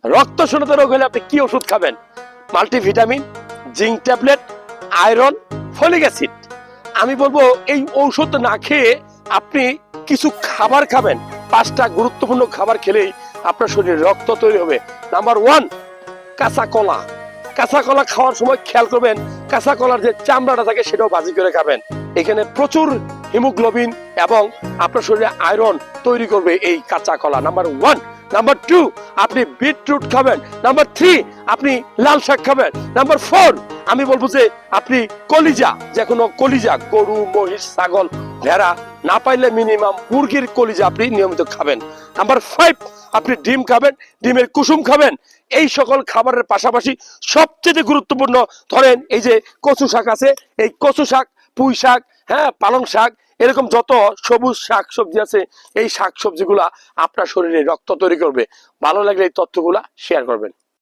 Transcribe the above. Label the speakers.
Speaker 1: রক্ত শূন্যতা রোগ হলে আপনি কি ওষুধ খাবেন? Multivitamin, zinc tablet, iron, folic acid. আমি বলবো এই ঔষধ না খেয়ে আপনি কিছু খাবার খাবেন। 5টা গুরুত্বপূর্ণ খাবার খেলেই আপনার শরীরে রক্ত তৈরি হবে। নাম্বার 1, কাঁচা কলা। কাঁচা কলা খাওয়ার সময় খেয়াল করবেন কাঁচা কলার যে চামড়াটা থাকে সেটাও ভাজি করে খাবেন। এখানে প্রচুর হিমোগ্লোবিন এবং আপনার শরীরে আয়রন তৈরি করবে এই কাঁচা কলা। নাম্বার 1। নাম্বার 2, আপনি বিটরুট খাবেন। নাম্বার 3, আপনি লাল শাক খাবেন। নাম্বার 4, আমি বলবো যে আপনি কলিজা, যে কোনো কলিজা, গরু, মহিষ, ছাগল, ভেড়া, না পাইলে মিনিমাম মুরগির কলিজা আপনি নিয়মিত খাবেন। নাম্বার 5, আপনি ডিম খাবেন, ডিমের কুসুম খাবেন। এই সকল খাবারের পাশাপাশি সবচেয়ে গুরুত্বপূর্ণ ধরেন এই যে কচু শাক আছে, এই কচু শাক, পুঁই শাক, হ্যাঁ, পালং শাক, এরকম যত সবুজ শাক সবজি আছে, এই শাক সবজিগুলা আপনার শরীরে রক্ত তৈরি করবে। ভালো লাগলে এই তথ্যগুলা শেয়ার করবেন।